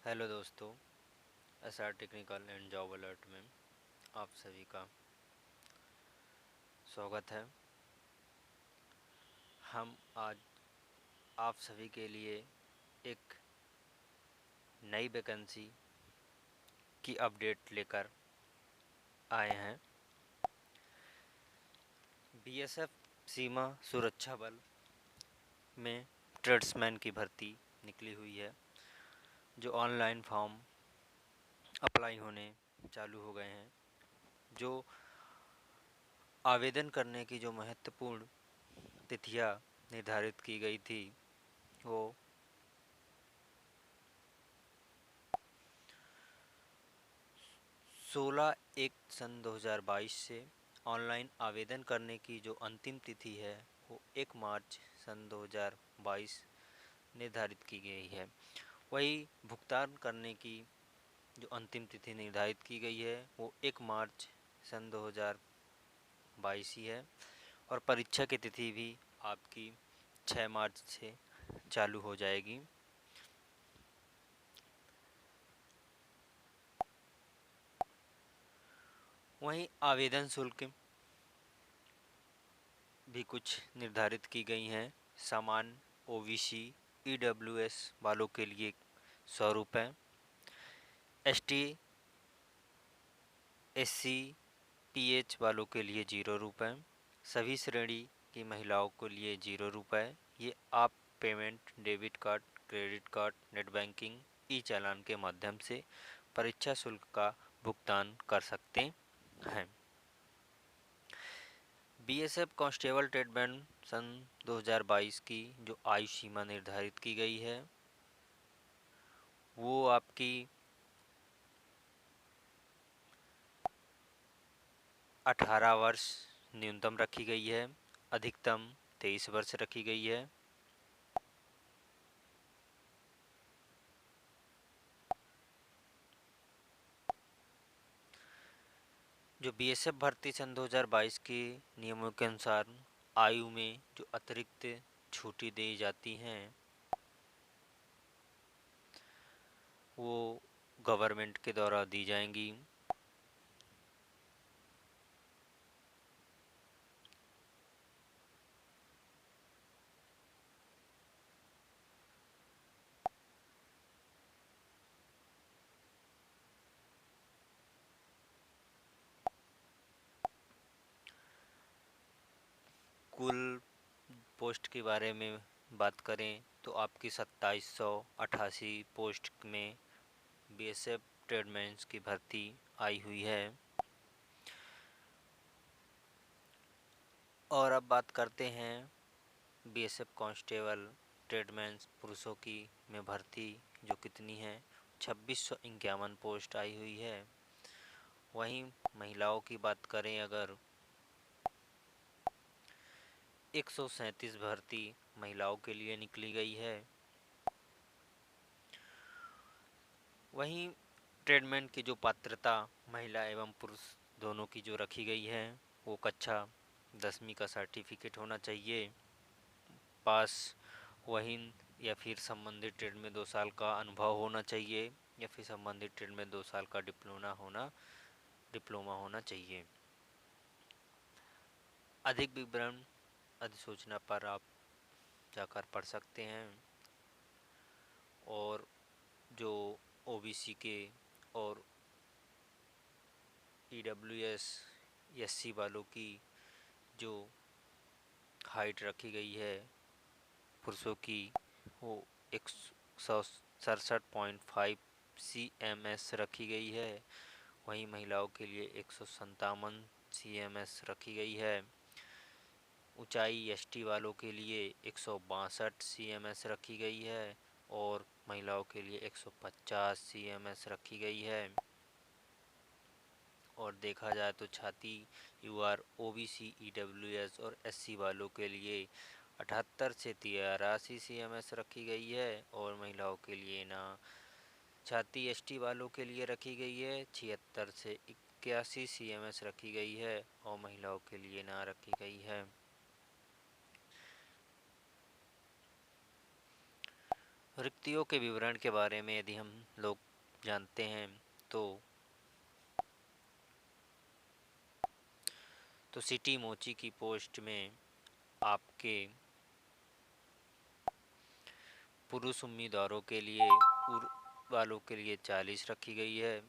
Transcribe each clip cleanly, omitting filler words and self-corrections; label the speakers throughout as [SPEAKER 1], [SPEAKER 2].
[SPEAKER 1] Hello दोस्तों, SR technical and job alert में आप सभी का स्वागत है। हम आज आप सभी के लिए एक नई वैकेंसी की अपडेट लेकर आए हैं। बीएसएफ सीमा सुरक्षा बल में ट्रेड्समैन की भर्ती निकली हुई है, जो ऑनलाइन फॉर्म अप्लाई होने चालू हो गए हैं। जो आवेदन करने की जो महत्वपूर्ण तिथियां निर्धारित की गई थी वो 16/1/2022 से ऑनलाइन आवेदन करने की जो अंतिम तिथि है वो 1 मार्च 2022 निर्धारित की गई है। वही भुगतान करने की जो अंतिम तिथि निर्धारित की गई है वो 1 मार्च 2022 ही है। और परीक्षा की तिथि भी आपकी 6 मार्च से चालू हो जाएगी। वहीं आवेदन शुल्क भी कुछ निर्धारित की गई हैं। सामान्य ओबीसी ईडब्ल्यूएस वालों के लिए 100 रुपये, एसटी एससी पीएच वालों के लिए 0 रुपये, सभी श्रेणी की महिलाओं के लिए 0 रुपये। ये आप payment debit card, credit card, net banking, e challan के माध्यम से परीक्षा शुल्क का भुगतान कर सकते हैं। बीएसएफ कांस्टेबल ट्रेडमैन सन 2022 की जो आयु सीमा निर्धारित की गई है वो आपकी 18 वर्ष न्यूनतम रखी गई है, अधिकतम 23 वर्ष रखी गई है। जो बीएसएफ भर्ती सन 2022 के नियमों के अनुसार आयु में जो अतिरिक्त छूटें दी जाती हैं वो गवर्नमेंट के द्वारा दी जाएंगी। कुल पोस्ट के बारे में बात करें तो आपकी 2788 पोस्ट में बीएसएफ ट्रेडमैन्स की भर्ती आई हुई है। और अब बात करते हैं बीएसएफ कांस्टेबल ट्रेडमैन्स पुरुषों की में भर्ती जो कितनी है। 2651 पोस्ट आई हुई है। वहीं महिलाओं की बात करें अगर 137 भर्ती महिलाओं के लिए निकली गई है। वहीं ट्रेडमैन की जो पात्रता महिला एवं पुरुष दोनों की जो रखी गई है वो कक्षा 10वीं का सर्टिफिकेट होना चाहिए, पास। वहीं या फिर संबंधित ट्रेड में 2 साल का अनुभव होना चाहिए, या फिर संबंधित ट्रेड में 2 साल का डिप्लोमा होना चाहिए। अधिक विवरण अधिसूचना पर आप जाकर पढ़ सकते हैं। और जो ओबीसी के और ईडब्ल्यूएस एससी वालों की जो हाइट रखी गई है पुरुषों की वो 167.5 CMS रखी गई है। वहीं महिलाओं के लिए 157 CMS रखी गई है। ऊंचाई एसटी वालों के लिए 162 CMS रखी गई है और महिलाओं के लिए 150 CMS रखी गई है। और देखा जाए तो छाती यूआर ओबीसी ईडब्ल्यूएस और एससी वालों के लिए 78 से 83 CMS रखी गई है और महिलाओं के लिए ना छाती एसटी वालों के लिए रखी गई है 76 से 81 CMS रखी गई है और महिलाओं के लिए ना रखी गई है। रिक्तियों के विवरण के बारे में यदि हम लोग जानते हैं तो सिटी मोची की पोस्ट में आपके पुरुष उम्मीदवारों के लिए वालों के लिए 40 रखी गई है,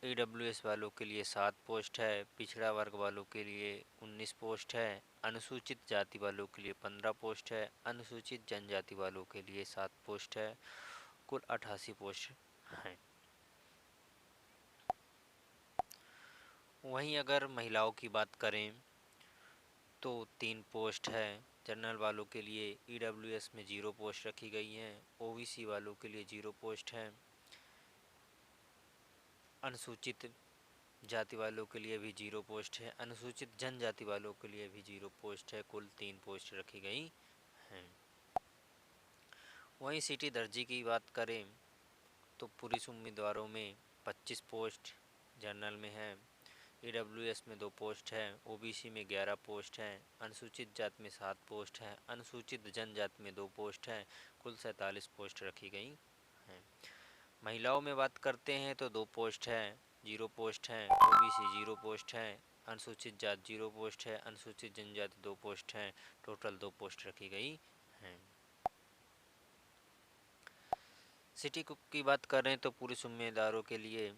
[SPEAKER 1] ईडब्ल्यूएस वालों के लिए 7 पोस्ट है, पिछड़ा वर्ग वालों के लिए 19 पोस्ट है, अनुसूचित जाति वालों के लिए 15 पोस्ट है, अनुसूचित जनजाति वालों के लिए 7 पोस्ट है, कुल 88 पोस्ट हैं। वहीं अगर महिलाओं की बात करें तो 3 पोस्ट है, जनरल वालों के लिए ईडब्ल्यूएस में 0 पोस्ट रखी गई हैं, ओबीसी वालों के लिए 0 पोस्ट है, अनुसूचित जाति वालों के लिए भी 0 पोस्ट है, अनुसूचित जनजाति वालों के लिए भी 0 पोस्ट है, कुल 3 पोस्ट रखी गई हैं। वहीं सिटी दर्जी की बात करें तो पुरुष उम्मीदवारों में 25 पोस्ट जनरल में है, ईडब्ल्यूएस में 2 पोस्ट है, ओबीसी में 11 पोस्ट है, अनुसूचित जाति में 7 पोस्ट है, अनुसूचित जनजाति में 2 पोस्ट है, कुल 47 पोस्ट रखी गई हैं। महिलाओं में बात करते हैं तो 2 पोस्ट है, 0 पोस्ट है, ओबीसी 0 पोस्ट है, अनुसूचित जाति 0 पोस्ट है, अनुसूचित जनजाति 2 पोस्ट है, टोटल 2 पोस्ट रखी गई हैं। सिटी की बात करें तो पुरुष उम्मीदवारों के लिए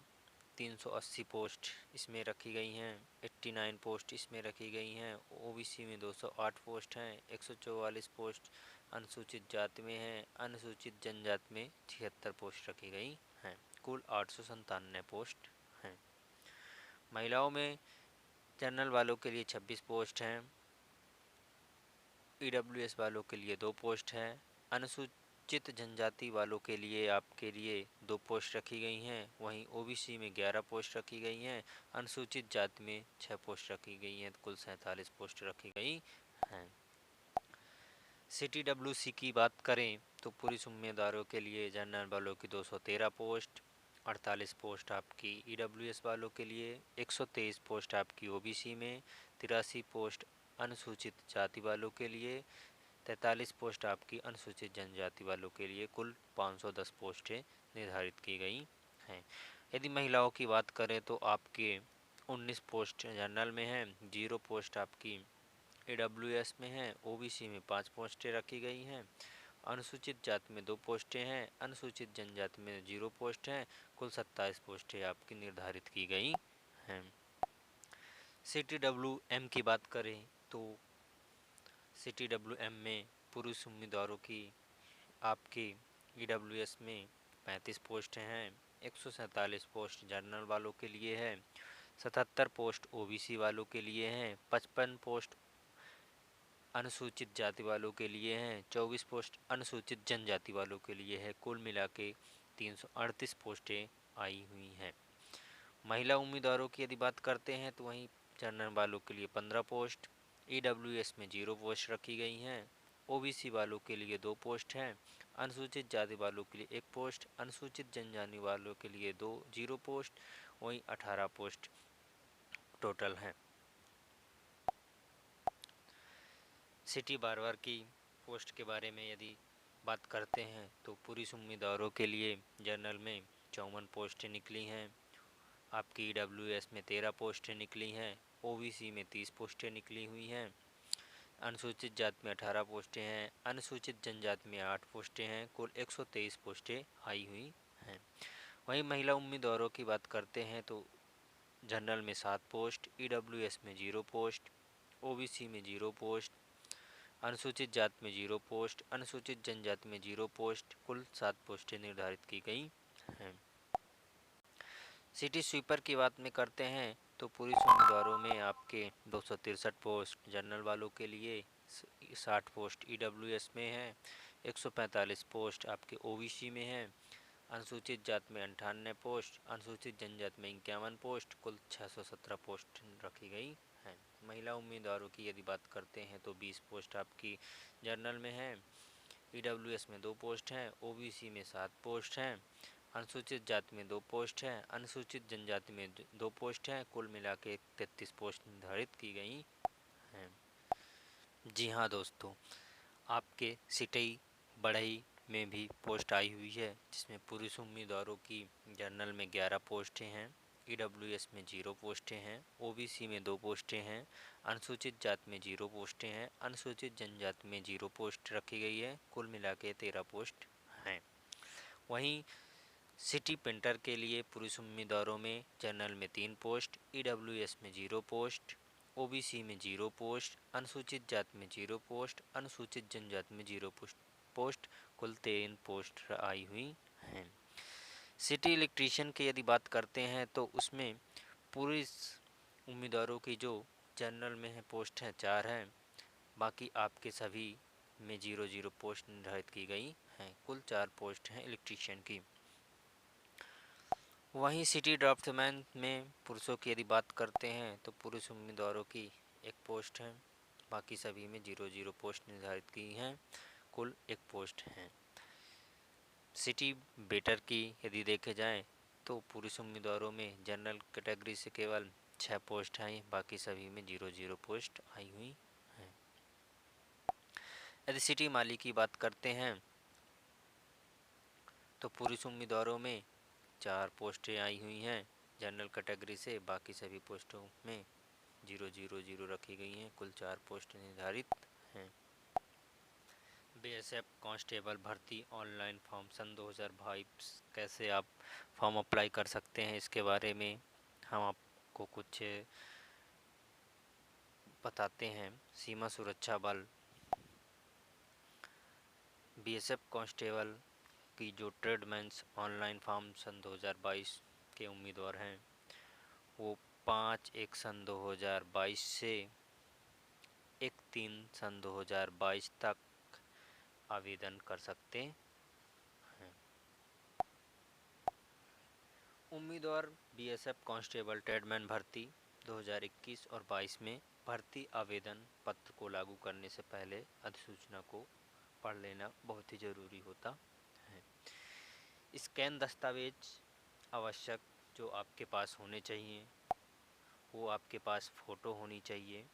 [SPEAKER 1] 380 पोस्ट इसमें रखी गई हैं, 89 पोस्ट इसमें रखी गई हैं, ओबीसी में 208 पोस्ट हैं, 144 पोस्ट अनुसूचित जाति में हैं, अनुसूचित जनजाति में 76 पोस्ट रखी गई हैं, कुल 897 पोस्ट हैं। महिलाओं में जनरल वालों के लिए 26 पोस्ट हैं, ईडब्ल्यूएस वालों के लिए 2 पोस्ट हैं, अनुसूचित जनजाति वालों के लिए आपके लिए 2 पोस्ट रखी गई हैं, वहीं ओबीसी में 11 पोस्ट रखी गई हैं, अनुसूचित जाति में 6 पोस्ट रखी गई हैं, कुल 47 पोस्ट रखी गई हैं। सिटी डब्ल्यूसी की बात करें तो पुरुष उम्मीदवारों के लिए जनरल वालों की 213 पोस्ट, 48 पोस्ट आपकी ईडब्ल्यूएस वालों के लिए, 123 पोस्ट आपकी ओबीसी में, 83 पोस्ट अनुसूचित जाति वालों के लिए, 43 पोस्ट आपकी अनुसूचित जनजाति वालों के लिए, कुल 510 पोस्टें निर्धारित की गई हैं। यदि महिलाओं की बात करें तो आपके 19 पोस्ट जनरल में हैं, 0 पोस्ट आपकी ईडब्ल्यूएस में हैं, ओबीसी में 5 पोस्टें रखी गई हैं, अनुसूचित जाति में 2 पोस्टें हैं, अनुसूचित जनजाति में 0 पोस्ट हैं, कुल 27 पोस्टें आपकी निर्धारित की गई हैं। सिटी डब्ल्यूएम की बात करें तो सिटी डब्ल्यूएम में पुरुष उम्मीदवारों की आपकी ईडब्ल्यूएस में 35 पोस्ट हैं, 147 पोस्ट जनरल वालों के लिए है, 77 पोस्ट ओबीसी वालों के लिए हैं, 55 पोस्ट अनुसूचित जाति वालों के लिए हैं, 24 पोस्ट अनुसूचित जनजाति वालों के लिए है, कुल मिला के 338 पोस्टें आई हुई हैं। महिला उम्मीदवारों की यदि बात करते हैं तो वहीं जनरल वालों के लिए 15 पोस्ट, ईडब्ल्यूएस में 0 पोस्ट रखी गई हैं, ओबीसी वालों के लिए 2 पोस्ट हैं, अनुसूचित जाति वालों के लिए 1 पोस्ट, अनुसूचित जनजाति वालों के लिए 0 पोस्ट, वहीं 18 पोस्ट टोटल हैं। सिटी बार की पोस्ट के बारे में यदि बात करते हैं तो पुरुष उम्मीदवारों के लिए जनरल में 54 पोस्टें निकली हैं, आपकी ईडब्ल्यूएस में 13 पोस्टें निकली हैं, ओबीसी में 30 पोस्टें निकली हुई हैं, अनुसूचित जाति में 18 पोस्टें हैं, अनुसूचित जनजाति में 8 पोस्टें हैं, कुल 123 पोस्टें आई हुई हैं। वहीं महिला उम्मीदवारों की बात करते हैं तो जनरल में 7 पोस्ट, ईडब्ल्यूएस में 0 पोस्ट, ओबीसी में 0 पोस्ट, अनुसूचित जाति में 0 पोस्ट, अनुसूचित जनजाति में 0 पोस्ट, कुल 7 पोस्टें निर्धारित की गई हैं। सिटी स्वीपर की बात में करते हैं तो पुरुष उम्मीदवारों में आपके 263 पोस्ट जनरल वालों के लिए, 60 पोस्ट ईडब्ल्यूएस में हैं, 145 पोस्ट आपके ओबीसी में हैं, अनुसूचित जाति में 98 पोस्ट, अनुसूचित जनजाति में 51 पोस्ट, कुल 617 पोस्ट रखी गई हैं। महिला उम्मीदवारों की यदि बात करते हैं तो 20 पोस्ट आपकी जनरल में है, ईडब्ल्यूएस में 2 पोस्ट हैं, ओबीसी में 7 पोस्ट हैं, अनुसूचित जाति में 2 पोस्ट हैं, अनुसूचित जनजाति में 2 पोस्ट हैं, कुल मिला के 33 पोस्ट निर्धारित की गई हैं। जी हाँ दोस्तों, आपके सिटी, बढ़ई, में भी पोस्ट आई हुई है, जिसमें पुरुष उम्मीदवारों की जनरल में 11 पोस्टें हैं, ईडब्ल्यूएस में 0 पोस्टें हैं, ओबीसी में 2 पोस्टें हैं, अनुसूचित जाति में 0 पोस्टें हैं, अनुसूचित जनजाति में 0 पोस्ट रखी गई है। कुल मिला के 13 पोस्ट हैं। वहीं सिटी पेंटर के लिए पुरुष उम्मीदवारों में जनरल में 3 पोस्ट, ईडब्ल्यूएस में 0 पोस्ट, ओबीसी में 0 पोस्ट, अनुसूचित जाति में 0 पोस्ट, अनुसूचित जनजाति में 0 पोस्ट, कुल 3 पोस्ट आई हुई हैं। सिटी इलेक्ट्रीशियन की यदि बात करते हैं तो उसमें पुरुष उम्मीदवारों की जो जनरल में है पोस्ट हैं 4 हैं, बाकी आपके सभी में 0-0 पोस्ट निर्धारित की गई हैं। कुल 4 पोस्ट हैं इलेक्ट्रीशियन की। वहीं सिटी ड्राफ्टमैन में पुरुषों की यदि बात करते हैं तो पुरुष उम्मीदवारों की 1 पोस्ट है, बाकी सभी में 0-0 पोस्ट निर्धारित की हैं। कुल 1 पोस्ट हैं। सिटी वेटर की यदि देखे जाएं तो पुरुष उम्मीदवारों में जनरल कैटेगरी से केवल 6 पोस्ट आई, बाकी सभी में 0-0 पोस्ट आई हुई हैं। यदि सिटी माली की बात करते हैं तो पुरुष उम्मीदवारों में 4 पोस्टें आई हुई हैं जनरल कैटेगरी से, बाकी सभी पोस्टों में 0-0-0 रखी गई हैं। कुल 4 पोस्ट निर्धारित हैं। बीएसएफ कांस्टेबल भर्ती ऑनलाइन फॉर्म सन 2022 कैसे आप फॉर्म अप्लाई कर सकते हैं, इसके बारे में हम आपको कुछ बताते हैं। सीमा सुरक्षा बल बीएसएफ कांस्टेबल की जो ट्रेडमैन्स ऑनलाइन फॉर्म सन 2022 के उम्मीदवार हैं वो 5/1 सन 2022 से 1/3 सन 2022 तक आवेदन कर सकते हैं। उम्मीदवार बीएसएफ कांस्टेबल ट्रेडमैन भर्ती 2021 और 22 में भर्ती आवेदन पत्र को लागू करने से पहले अधिसूचना को पढ़ लेना बहुत ही ज़रूरी होता है। स्कैन दस्तावेज आवश्यक जो आपके पास होने चाहिए वो आपके पास फ़ोटो होनी चाहिए,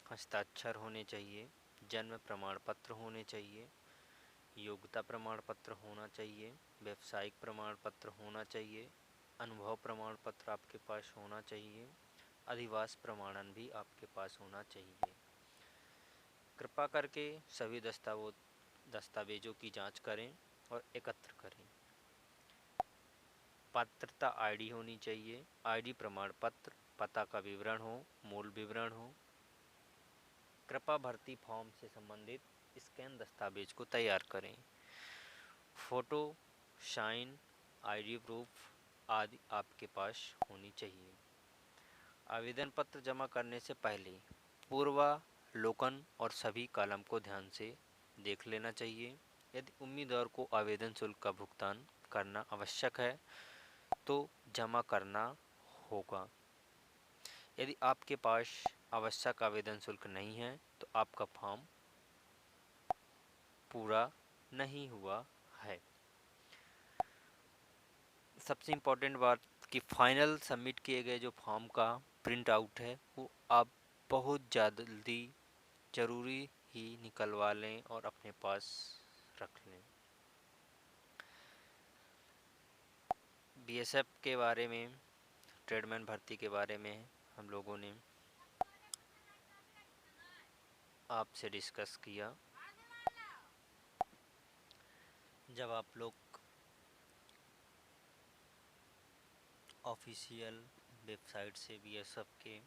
[SPEAKER 1] हस्ताक्षर होने चाहिए, जन्म प्रमाण पत्र होने चाहिए, योग्यता प्रमाण पत्र होना चाहिए, व्यावसायिक प्रमाण पत्र होना चाहिए, अनुभव प्रमाण पत्र आपके पास होना चाहिए, अधिवास प्रमाणन भी आपके पास होना चाहिए। कृपा करके सभी दस्तावेजों की जांच करें और एकत्र करें। पात्रता आईडी होनी चाहिए, आईडी प्रमाण पत्र, पता का विवरण हो, मूल विवरण हो। कृपा भर्ती फॉर्म से संबंधित स्कैन दस्तावेज को तैयार करें। फ़ोटो, साइन, आईडी प्रूफ आदि आपके पास होनी चाहिए। आवेदन पत्र जमा करने से पहले पूर्वावलोकन और सभी कॉलम को ध्यान से देख लेना चाहिए। यदि उम्मीदवार को आवेदन शुल्क का भुगतान करना आवश्यक है तो जमा करना होगा। यदि आपके पास आवश्यक आवेदन शुल्क नहीं है तो आपका फॉर्म पूरा नहीं हुआ है। सबसे इम्पोर्टेंट बात कि फाइनल सबमिट किए गए जो फॉर्म का प्रिंट आउट है वो आप बहुत जल्दी ज़रूरी ही निकलवा लें और अपने पास रख लें। बीएसएफ के बारे में, ट्रेडमैन भर्ती के बारे में हम लोगों ने आपसे डिस्कस किया। जब आप लोग ऑफिशियल वेबसाइट से बीएसएफ के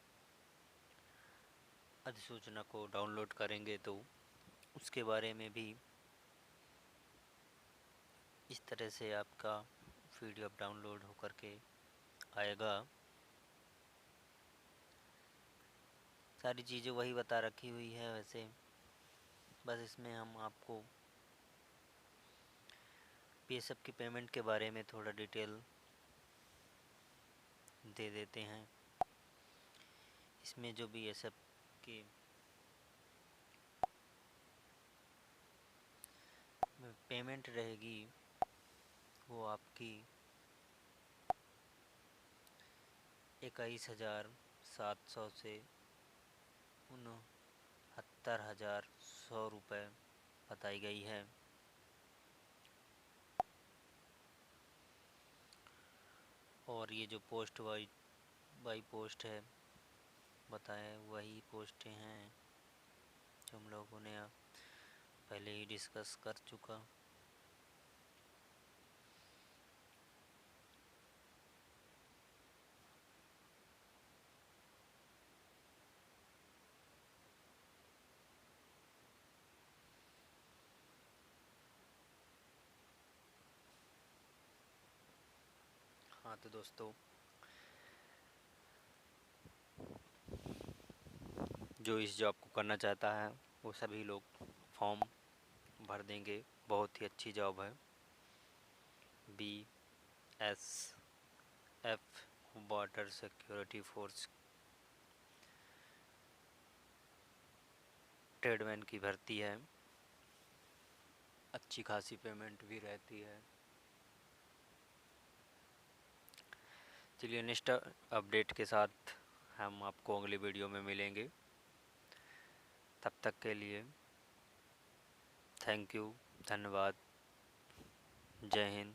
[SPEAKER 1] अधिसूचना को डाउनलोड करेंगे तो उसके बारे में भी इस तरह से आपका पीडीएफ डाउनलोड होकर के आएगा। सारी चीज़ें वही बता रखी हुई है वैसे, बस इसमें हम आपको बीएसएफ की पेमेंट के बारे में थोड़ा डिटेल दे देते हैं। इसमें जो बीएसएफ की पेमेंट रहेगी वो आपकी 21,700 से 69,100 रुपये बताई गई है। और ये जो पोस्ट बाई बाई पोस्ट है बताएं, वही पोस्टें हैं जो हम लोगों ने पहले ही डिस्कस कर चुका। हाँ तो दोस्तों, जो इस जॉब को करना चाहता है वो सभी लोग फॉर्म भर देंगे। बहुत ही अच्छी जॉब है। BSF border security force tradesman की भर्ती है। अच्छी खासी पेमेंट भी रहती है। चलिए, नेक्स्ट अपडेट के साथ हम आपको अगली वीडियो में मिलेंगे। तब तक के लिए थैंक यू, धन्यवाद, जय हिंद,